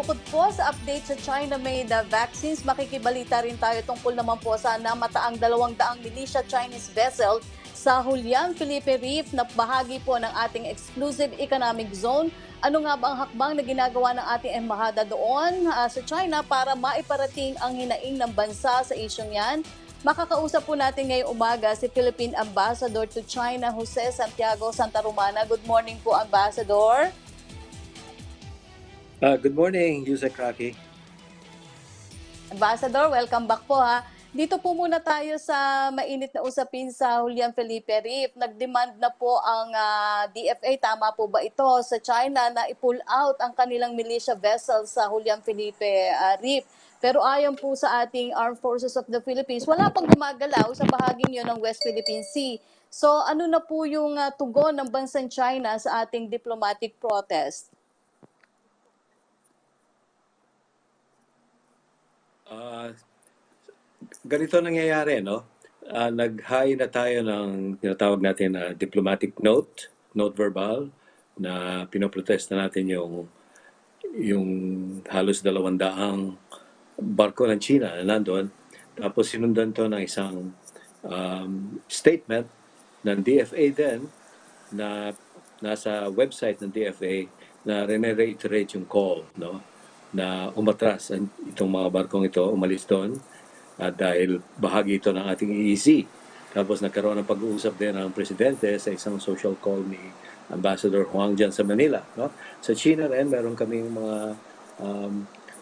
Bukod po sa update sa China-made vaccines, makikibalita rin tayo tungkol naman po sa namataang 200 militia Chinese vessel sa Julian Felipe Reef na bahagi po ng ating exclusive economic zone. Ano nga ba ang hakbang na ginagawa ng ating embahada doon sa China para maiparating ang hinaing ng bansa sa isyong yan? Makakausap po natin ngayong umaga si Philippine Ambassador to China Jose Santiago Sta. Good morning po, Ambassador. Good morning, Yusek Raki. Ambassador, welcome back po ha. Dito po muna tayo sa mainit na usapin sa Julian Felipe Reef. Nag-demand na po ang DFA, tama po ba ito, sa China na i-pull out ang kanilang militia vessel sa Julian Felipe Reef. Pero ayon po sa ating Armed Forces of the Philippines, wala pang gumagalaw sa bahaging yun ng West Philippine Sea. So ano na po yung tugon ng bansang China sa ating diplomatic protest? Ganito nangyayari, no? Nag-high na tayo ng tinatawag natin na diplomatic note verbal, na pinoprotesta natin yung halos 200 barko ng China na nandun. Tapos sinundan to ng isang statement ng DFA din na nasa website ng DFA na reiterate yung call, no? Na umatras itong mga barkong ito, umalis doon dahil bahagi ito ng ating EEZ. Tapos nagkaroon ng pag-uusap din ng presidente sa isang social call ni Ambassador Huang dyan sa Manila. No? Sa China rin, meron kaming mga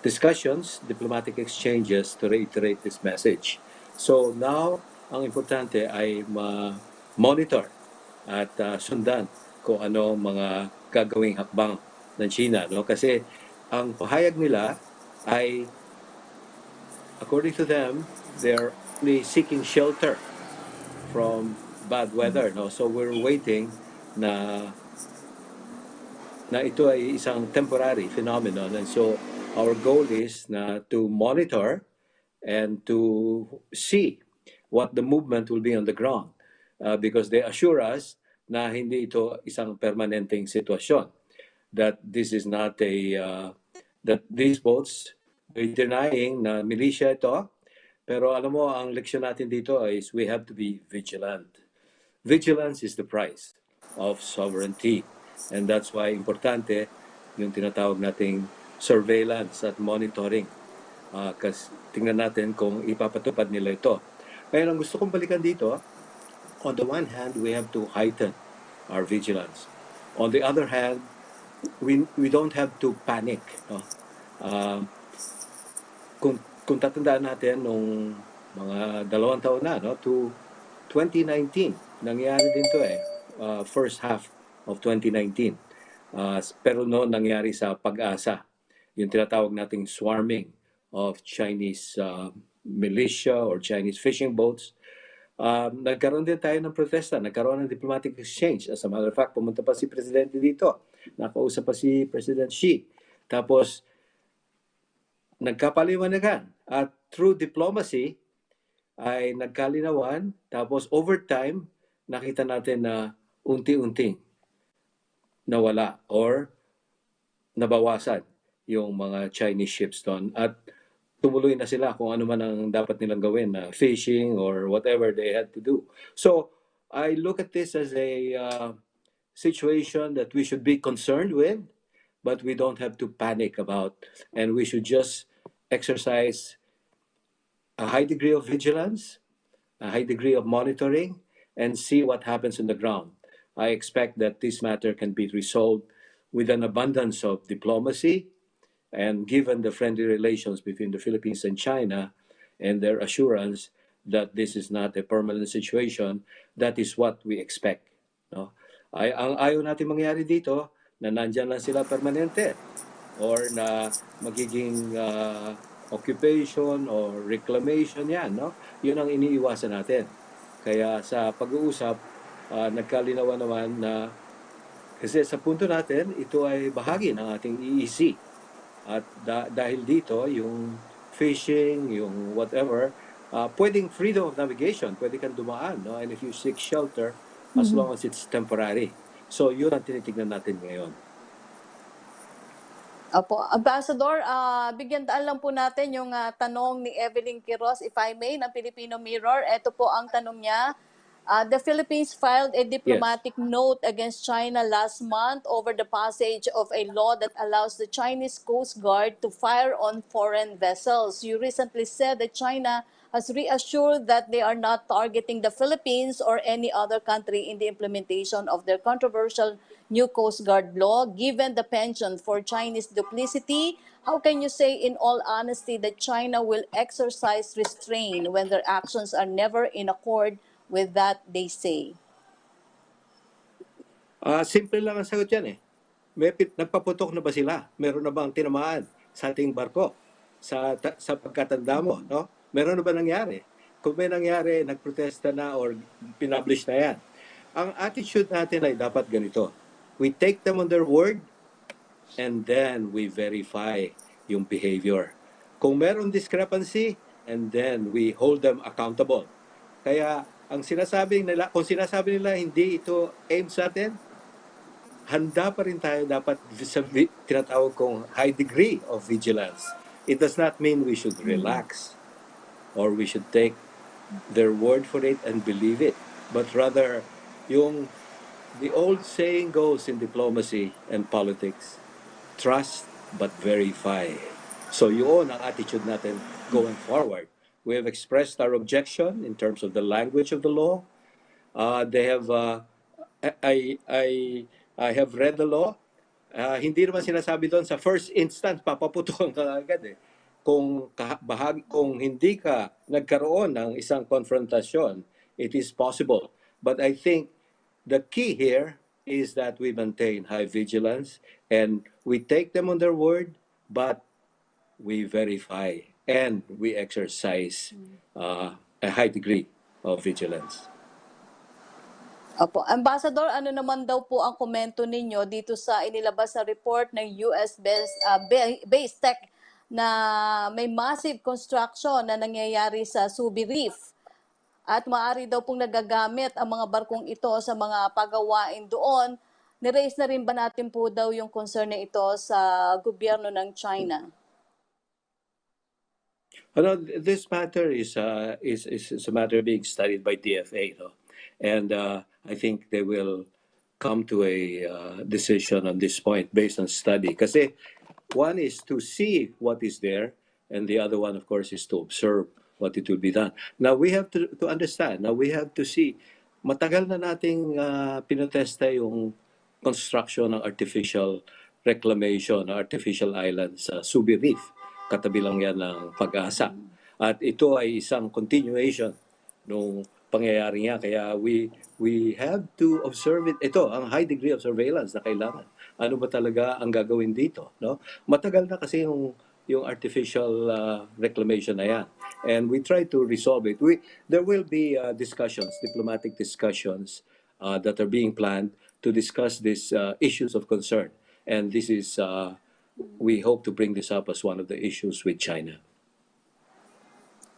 discussions, diplomatic exchanges to reiterate this message. So now, ang importante ay ma-monitor at sundan kung ano mga gagawing hakbang ng China. No? Kasi ang pahayag nila ay, according to them, they're only seeking shelter from bad weather. No? So we're waiting na ito ay isang temporary phenomenon. And so our goal is to monitor and to see what the movement will be on the ground. Because they assure us na hindi ito isang permanenteng sitwasyon. That this is not that these boats are denying na militia ito. Pero alam mo, ang leksyon natin dito is we have to be vigilant. Vigilance is the price of sovereignty. And that's why importante yung tinatawag nating surveillance at monitoring. Kasi tingnan natin kung ipapatupad nila ito. Kaya ang gusto kong balikan dito, on the one hand, we have to heighten our vigilance. On the other hand, we don't have to panic. No? Kung tatandaan natin nung mga 2 taon na, no, to 2019, nangyari din to first half of 2019. Pero noon nangyari sa Pag-asa, yung tinatawag nating swarming of Chinese militia or Chinese fishing boats. Nagkaroon din tayo ng protesta, nagkaroon ng diplomatic exchange. As a matter of fact, pumunta pa si Presidente dito. Nakausap pa si President Xi. Tapos, nagkapaliwanagan. At through diplomacy, ay nagkalinawan. Tapos, over time, nakita natin na unti-unting nawala or nabawasan yung mga Chinese ships doon. At tumuloy na sila kung ano man ang dapat nilang gawin, na fishing or whatever they had to do. So, I look at this as a situation that we should be concerned with, but we don't have to panic about, and we should just exercise a high degree of vigilance, a high degree of monitoring, and see what happens on the ground. I expect that this matter can be resolved with an abundance of diplomacy, and given the friendly relations between the Philippines and China and their assurance that this is not a permanent situation, that is what we expect. No? Ang ayaw natin mangyari dito, na nandyan lang sila permanente or na magiging occupation or reclamation yan. No? Yun ang iniiwasan natin. Kaya sa pag-uusap, nagkalinawan naman na kasi sa punto natin, ito ay bahagi ng ating EEZ. At dahil dito, yung fishing, yung whatever, pwedeng freedom of navigation, pwede kang dumaan, no? And if you seek shelter, as long as it's temporary. So yun ang tinitignan natin ngayon. Opo, Ambassador, bigyan daan lang po natin yung tanong ni Evelyn Quiroz, if I may, ng Filipino Mirror. Ito po ang tanong niya. The Philippines filed a Yes. diplomatic note against China last month over the passage of a law that allows the Chinese Coast Guard to fire on foreign vessels. You recently said that China has reassured that they are not targeting the Philippines or any other country in the implementation of their controversial new Coast Guard law. Given the penchant for Chinese duplicity, how can you say in all honesty that China will exercise restraint when their actions are never in accord with that they say? Simple lang ang sagot yan eh. Nagpaputok na ba sila? Meron na bang tinamaan sa ating barko? Sa pagkatanda mo, no? Meron na ba nangyari? Kung may nangyari, nagprotesta na or pinublish na yan. Ang attitude natin ay dapat ganito. We take them on their word and then we verify yung behavior. Kung meron discrepancy, and then we hold them accountable. Kaya ang sinasabing nila, kung sinasabi nila hindi ito aim sa atin, handa pa rin tayo dapat sa tinatawag kong high degree of vigilance. It does not mean we should relax or we should take their word for it and believe it. But rather, the old saying goes in diplomacy and politics, trust but verify. So yun ang attitude natin going forward. We have expressed our objection in terms of the language of the law. They have I have read the law. Hindi naman sinasabi doon sa first instance papaputukan ka agad eh. Kung hindi ka nagkaroon ng isang konfrontasyon, it is possible. But I think the key here is that we maintain high vigilance and we take them on their word, but we verify and we exercise a high degree of vigilance. Opo. Ambassador, ano naman daw po ang komento ninyo dito sa inilabas sa report ng US-based tech na may massive construction na nangyayari sa Subi Reef at maaari daw pong nagagamit ang mga barkong ito sa mga pagawain doon. Niraise na rin ba natin po daw yung concern na ito sa gobyerno ng China? This matter is a matter being studied by DFA, no? And I think they will come to a decision on this point based on study. Kasi one is to see what is there, and the other one, of course, is to observe what it will be done. Now we have to understand. Now we have to see. Matagal na nating pinotesta yung construction ng artificial reclamation, artificial island sa Subi Reef. Katabi lang yan ng Pag-asa. At ito ay isang continuation nung pangyayari niya. Kaya we have to observe it. Ito, ang high degree of surveillance na kailangan. Ano ba talaga ang gagawin dito? No? Matagal na kasi yung artificial reclamation na yan. And we try to resolve it. There will be discussions, diplomatic discussions that are being planned to discuss these issues of concern. And this is, we hope to bring this up as one of the issues with China.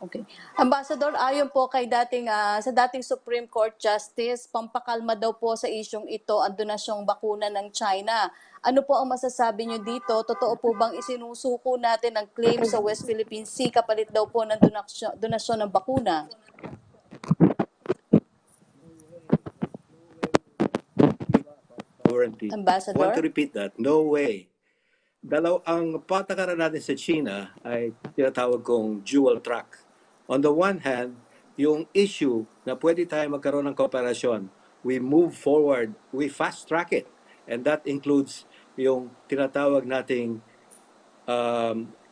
Okay. Ambassador, ayon po kay sa dating Supreme Court Justice, pampakalma daw po sa isyong ito ang donasyong bakuna ng China. Ano po ang masasabi nyo dito? Totoo po bang isinusuko natin ang claim sa West Philippine Sea kapalit daw po ng donasyon ng bakuna? Ambassador? I want to repeat that. No way. Ang patakaran natin sa China ay tinatawag kong dual track. On the one hand, yung issue na pwede tayo magkaroon ng kooperasyon, we move forward, we fast track it. And that includes yung tinatawag nating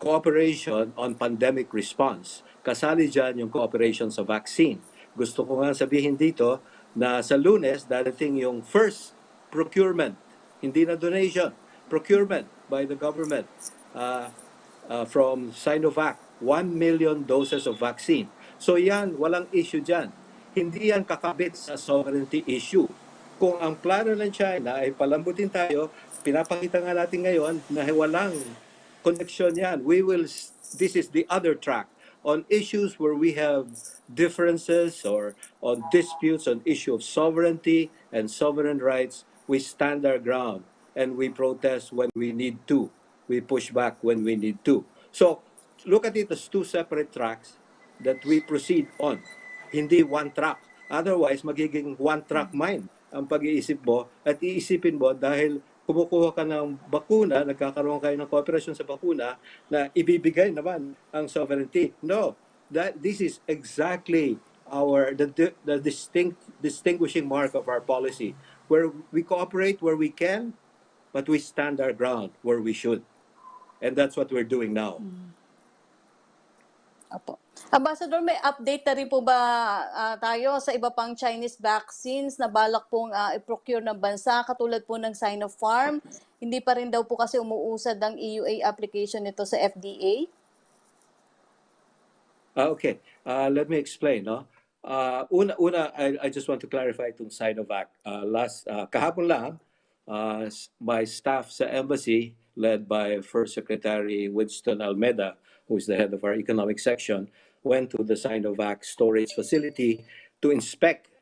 cooperation on pandemic response. Kasali dyan yung cooperation sa vaccine. Gusto ko nga sabihin dito na sa Lunes, darating yung first procurement, hindi na donation, procurement by the government from Sinovac, 1 million doses of vaccine. So yan, walang issue dyan. Hindi yan kakabit sa sovereignty issue. Kung ang plano ng China ay palambutin tayo, pinapakita nga natin ngayon na walang connection yan. This is the other track. On issues where we have differences or on disputes on issue of sovereignty and sovereign rights, we stand our ground and we protest when we need to. we push back when we need to. So look at it as two separate tracks that we proceed on. Hindi one track. Otherwise, magiging one track mind ang pag-iisip mo at iisipin mo dahil kumukuha ka ng bakuna, nagkakaroon kayo ng cooperation sa bakuna na ibibigay naman ang sovereignty. No, this is exactly the distinguishing mark of our policy, where we cooperate where we can, but we stand our ground where we should. And that's what we're doing now. Opo. Ambassador, may update na rin po ba tayo sa iba pang Chinese vaccines na balak pong i-procure ng bansa katulad po ng Sinopharm? Hindi pa rin daw po kasi umuusad ang EUA application nito sa FDA? Okay, let me explain. No? Una, I just want to clarify itong Sinovac. Kahapon lang, my staff sa embassy, led by First Secretary Winston Almeida, who is the head of our economic section, went to the Sinovac storage facility to inspect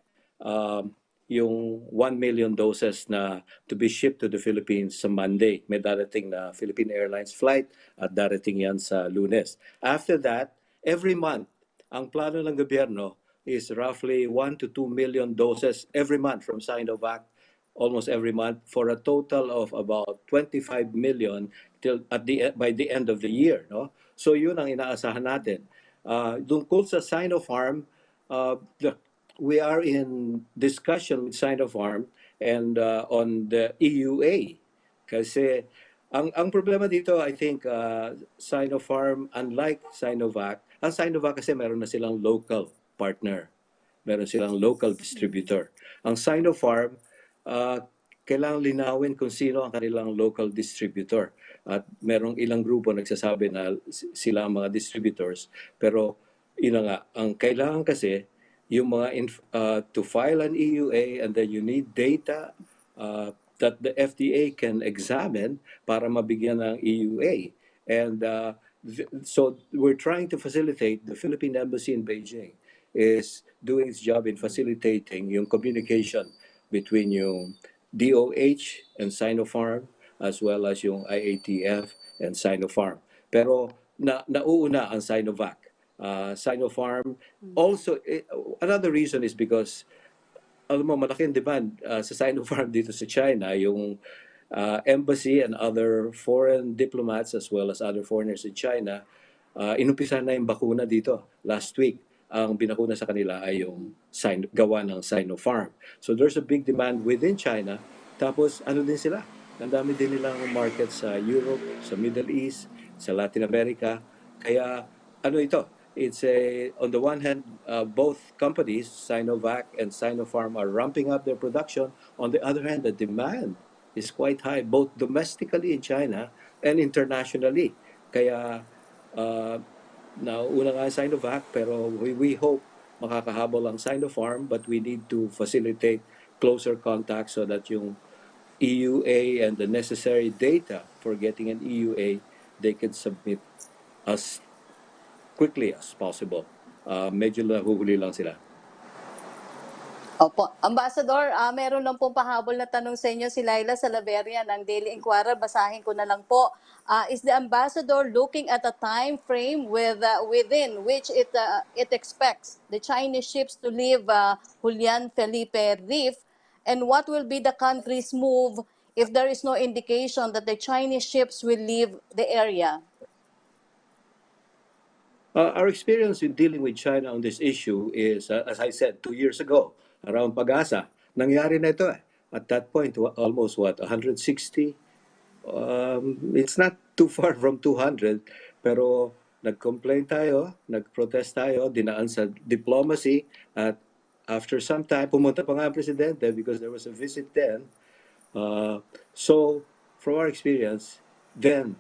yung 1 million doses na to be shipped to the Philippines sa Monday. May darating na Philippine Airlines flight at darating yan sa Lunes. After that, every month, ang plano ng gobyerno is roughly 1 to 2 million doses every month from Sinovac, almost every month, for a total of about 25 million by the end of the year. No? So yun ang inaasahan natin. Tungkol sa Sinopharm, we are in discussion with Sinopharm and on the EUA. Kasi ang problema dito, I think, Sinopharm, unlike Sinovac, ang Sinovac kasi meron na silang local partner. Meron silang local distributor. Ang Sinopharm, kailangang linawin kung sino ang kanilang local distributor. At merong ilang grupo nagsasabi na sila ang mga distributors. Pero yun nga, ang kailangan kasi yung mga to file an EUA, and then you need data that the FDA can examine para mabigyan ng EUA. And so we're trying to facilitate, the Philippine Embassy in Beijing is doing its job in facilitating yung communication between yung DOH and Sinopharm, as well as yung IATF and Sinopharm. Pero nauuna ang Sinovac. Sinopharm also, another reason is because alam mo, malaking demand sa Sinopharm dito sa China. Yung embassy and other foreign diplomats as well as other foreigners in China, inumpisa na yung bakuna dito last week. Ang binakuna sa kanila ay yung gawa ng Sinopharm. So there's a big demand within China. Tapos ano din sila? Ang dami din nilang market sa Europe, sa Middle East, sa Latin America. Kaya ano ito? It's on the one hand, both companies, Sinovac and Sinopharm, are ramping up their production. On the other hand, the demand is quite high, both domestically in China and internationally. Kaya nauna nga ang Sinovac, pero we hope makakahabol ang Sinopharm, but we need to facilitate closer contact so that yung EUA and the necessary data for getting an EUA, they can submit as quickly as possible. Medyo nahuhuli lang sila. Opo. Ambassador, meron lang pong pahabol na tanong sa inyo si Laila Salaveria ng Daily Inquirer. Basahin ko na lang po. Is the ambassador looking at a time frame within which it expects the Chinese ships to leave Julian Felipe Reef? And what will be the country's move if there is no indication that the Chinese ships will leave the area? Our experience in dealing with China on this issue is, as I said, 2 years ago, around Pag-asa, nangyari na ito eh. At that point, almost 160? It's not too far from 200, pero nag-complain tayo, nag-protest tayo, dinaan sa diplomacy, at after some time, pumunta pa nga ang presidente because there was a visit then. So, from our experience, then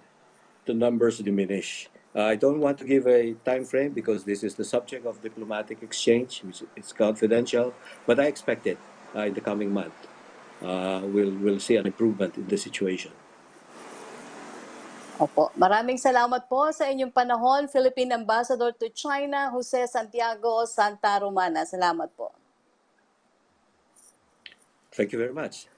the numbers diminish. I don't want to give a time frame because this is the subject of diplomatic exchange, which is confidential, but I expect it in the coming month. We'll see an improvement in the situation. Opo. Maraming salamat po sa inyong panahon, Philippine Ambassador to China, Jose Santiago Sta. Romana. Salamat po. Thank you very much.